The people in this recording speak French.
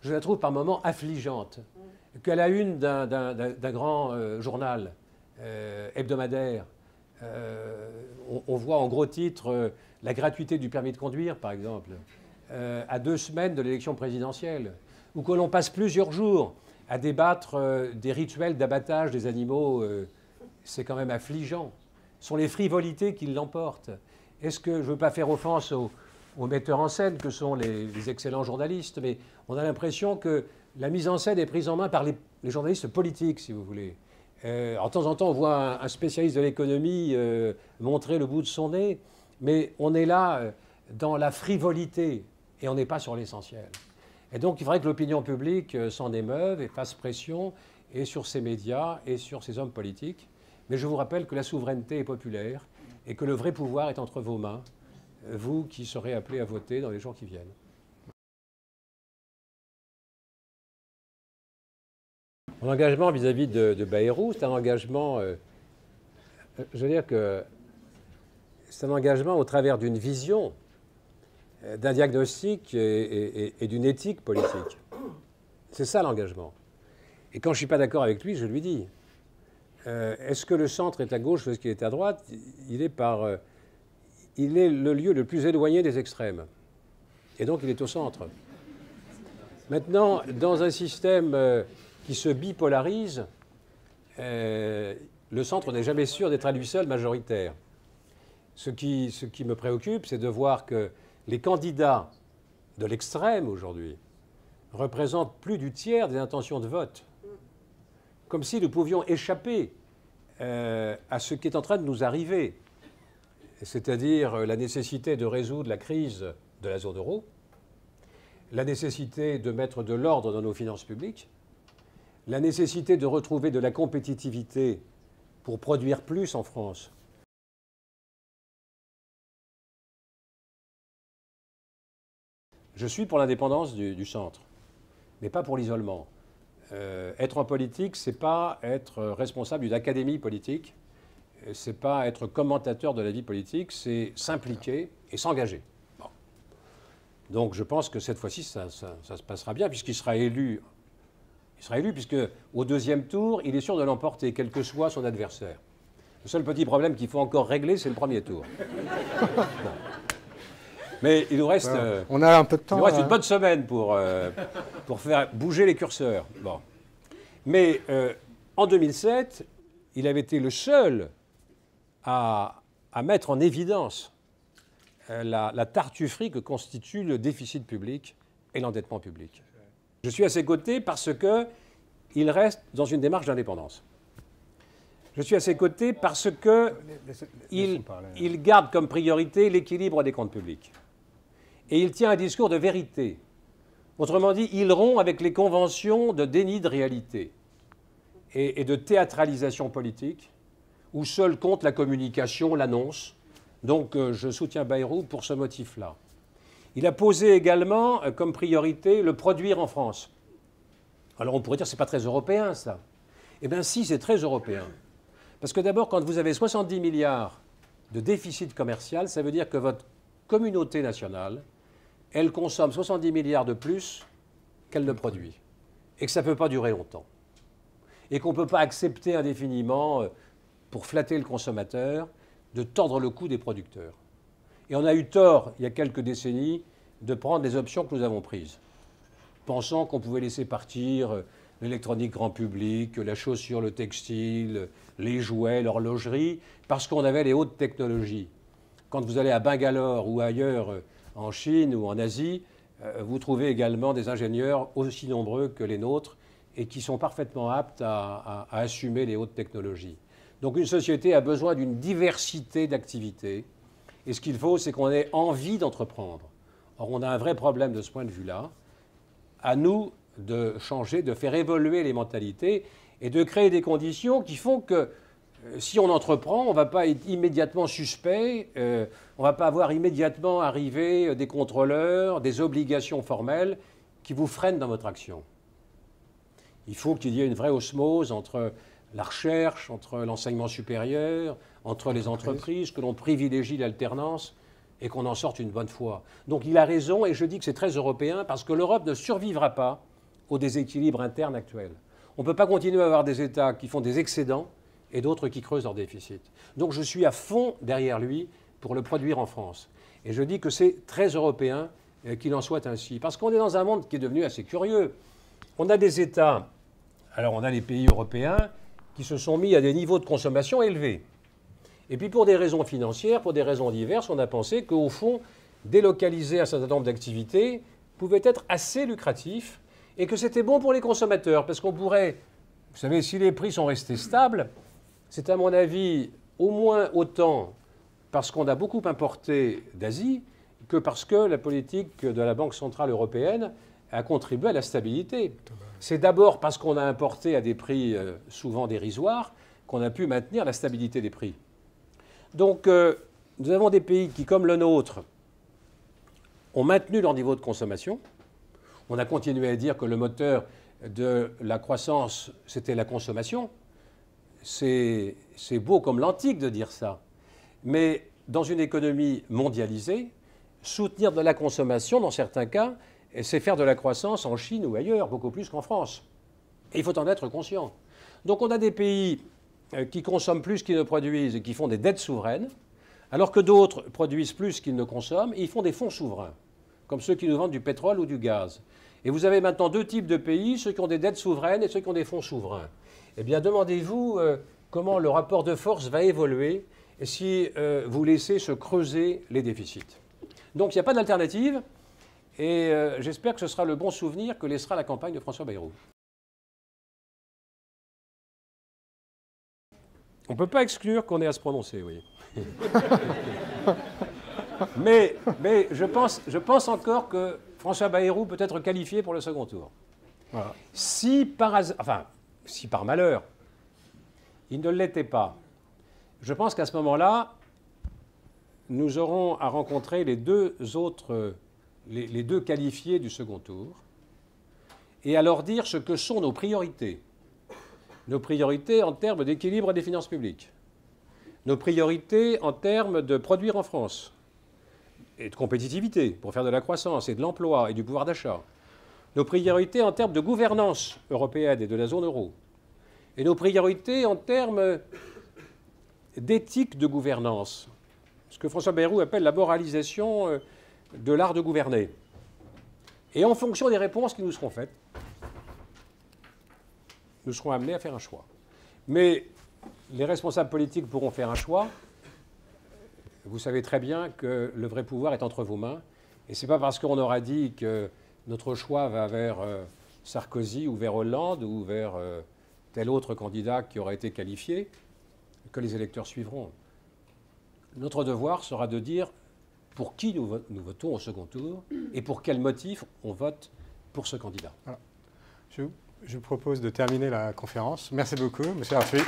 je la trouve par moments affligeante. Qu'à la une d'un grand journal hebdomadaire, on voit en gros titre la gratuité du permis de conduire, par exemple, à 2 semaines de l'élection présidentielle, ou que l'on passe plusieurs jours à débattre des rituels d'abattage des animaux, c'est quand même affligeant. Ce sont les frivolités qui l'emportent. Est-ce que, je ne veux pas faire offense aux metteurs en scène que sont les excellents journalistes, mais on a l'impression que la mise en scène est prise en main par les journalistes politiques, si vous voulez. De temps en temps, on voit un spécialiste de l'économie montrer le bout de son nez, mais on est là dans la frivolité et on n'est pas sur l'essentiel. Et donc, il faudrait que l'opinion publique s'en émeuve et fasse pression et sur ces médias et sur ces hommes politiques. Mais je vous rappelle que la souveraineté est populaire et que le vrai pouvoir est entre vos mains, vous qui serez appelés à voter dans les jours qui viennent. Mon engagement vis-à-vis de Bayrou, c'est un engagement, je veux dire que c'est un engagement au travers d'une vision, d'un diagnostic et d'une éthique politique. C'est ça l'engagement. Et quand je ne suis pas d'accord avec lui, je lui dis. Est-ce que le centre est à gauche ou est-ce qu'il est à droite? Il est le lieu le plus éloigné des extrêmes. Et donc il est au centre. Maintenant, dans un système qui se bipolarise, le centre n'est jamais sûr d'être à lui seul majoritaire. Ce qui me préoccupe, c'est de voir que les candidats de l'extrême aujourd'hui représentent plus du tiers des intentions de vote. Comme si nous pouvions échapper à ce qui est en train de nous arriver, c'est-à-dire la nécessité de résoudre la crise de la zone euro, la nécessité de mettre de l'ordre dans nos finances publiques, la nécessité de retrouver de la compétitivité pour produire plus en France. Je suis pour l'indépendance du centre, mais pas pour l'isolement. Être en politique, c'est pas être responsable d'une académie politique, c'est pas être commentateur de la vie politique, c'est s'impliquer et s'engager. Bon. Donc je pense que cette fois-ci, ça se passera bien, puisqu'il sera élu. Il sera élu, puisque au deuxième tour, il est sûr de l'emporter, quel que soit son adversaire. Le seul petit problème qu'il faut encore régler, c'est le premier tour. Bon. Mais il nous reste, on a un peu de temps, il nous reste une bonne semaine pour faire bouger les curseurs. Bon. Mais en 2007, il avait été le seul à mettre en évidence la tartufferie que constitue le déficit public et l'endettement public. Je suis à ses côtés parce qu'il reste dans une démarche d'indépendance. Je suis à ses côtés parce qu'il garde comme priorité l'équilibre des comptes publics. Et il tient un discours de vérité. Autrement dit, il rompt avec les conventions de déni de réalité et de théâtralisation politique, où seul compte la communication, l'annonce. Donc je soutiens Bayrou pour ce motif-là. Il a posé également comme priorité le produire en France. Alors on pourrait dire que ce n'est pas très européen, ça. Eh bien si, c'est très européen. Parce que d'abord, quand vous avez 70 milliards de déficit commercial, ça veut dire que votre communauté nationale, elle consomme 70 milliards de plus qu'elle ne produit. Et que ça ne peut pas durer longtemps. Et qu'on ne peut pas accepter indéfiniment, pour flatter le consommateur, de tordre le cou des producteurs. Et on a eu tort, il y a quelques décennies, de prendre les options que nous avons prises, pensant qu'on pouvait laisser partir l'électronique grand public, la chaussure, le textile, les jouets, l'horlogerie, parce qu'on avait les hautes technologies. Quand vous allez à Bangalore ou ailleurs, en Chine ou en Asie, vous trouvez également des ingénieurs aussi nombreux que les nôtres et qui sont parfaitement aptes à assumer les hautes technologies. Donc une société a besoin d'une diversité d'activités. Et ce qu'il faut, c'est qu'on ait envie d'entreprendre. Or, on a un vrai problème de ce point de vue-là. À nous de changer, de faire évoluer les mentalités et de créer des conditions qui font que si on entreprend, on ne va pas être immédiatement suspect, on ne va pas avoir immédiatement arrivé des contrôleurs, des obligations formelles qui vous freinent dans votre action. Il faut qu'il y ait une vraie osmose entre la recherche, entre l'enseignement supérieur, entre les entreprises, que l'on privilégie l'alternance et qu'on en sorte une bonne fois. Donc il a raison et je dis que c'est très européen parce que l'Europe ne survivra pas au déséquilibre interne actuel. On ne peut pas continuer à avoir des États qui font des excédents et d'autres qui creusent leur déficit. Donc je suis à fond derrière lui pour le produire en France. Et je dis que c'est très européen qu'il en soit ainsi. Parce qu'on est dans un monde qui est devenu assez curieux. On a des États, alors on a les pays européens qui se sont mis à des niveaux de consommation élevés. Et puis pour des raisons financières, pour des raisons diverses, on a pensé qu'au fond, délocaliser un certain nombre d'activités pouvait être assez lucratif et que c'était bon pour les consommateurs. Parce qu'on pourrait, vous savez, si les prix sont restés stables, c'est à mon avis au moins autant parce qu'on a beaucoup importé d'Asie que parce que la politique de la Banque centrale européenne a contribué à la stabilité. C'est d'abord parce qu'on a importé à des prix souvent dérisoires qu'on a pu maintenir la stabilité des prix. Donc nous avons des pays qui, comme le nôtre, ont maintenu leur niveau de consommation. On a continué à dire que le moteur de la croissance, c'était la consommation. C'est beau comme l'antique de dire ça. Mais dans une économie mondialisée, soutenir de la consommation, dans certains cas, c'est faire de la croissance en Chine ou ailleurs, beaucoup plus qu'en France. Et il faut en être conscient. Donc on a des pays qui consomment plus qu'ils ne produisent et qui font des dettes souveraines, alors que d'autres produisent plus qu'ils ne consomment et ils font des fonds souverains, comme ceux qui nous vendent du pétrole ou du gaz. Et vous avez maintenant deux types de pays, ceux qui ont des dettes souveraines et ceux qui ont des fonds souverains. Eh bien, demandez-vous comment le rapport de force va évoluer si vous laissez se creuser les déficits. Donc, il n'y a pas d'alternative et j'espère que ce sera le bon souvenir que laissera la campagne de François Bayrou. On ne peut pas exclure qu'on ait à se prononcer, oui. mais je pense encore que François Bayrou peut être qualifié pour le second tour. Voilà. Si par malheur, il ne l'était pas, je pense qu'à ce moment-là, nous aurons à rencontrer les deux qualifiés du second tour et à leur dire ce que sont nos priorités. Nos priorités en termes d'équilibre des finances publiques. Nos priorités en termes de produire en France et de compétitivité pour faire de la croissance et de l'emploi et du pouvoir d'achat. Nos priorités en termes de gouvernance européenne et de la zone euro. Et nos priorités en termes d'éthique de gouvernance. Ce que François Bayrou appelle la moralisation de l'art de gouverner. Et en fonction des réponses qui nous seront faites, nous serons amenés à faire un choix. Mais les responsables politiques pourront faire un choix. Vous savez très bien que le vrai pouvoir est entre vos mains. Et ce n'est pas parce qu'on aura dit que notre choix va vers Sarkozy ou vers Hollande ou vers tel autre candidat qui aura été qualifié que les électeurs suivront. Notre devoir sera de dire pour qui nous votons au second tour et pour quel motif on vote pour ce candidat. Voilà. Je vous propose de terminer la conférence. Merci beaucoup, M. Arthuis.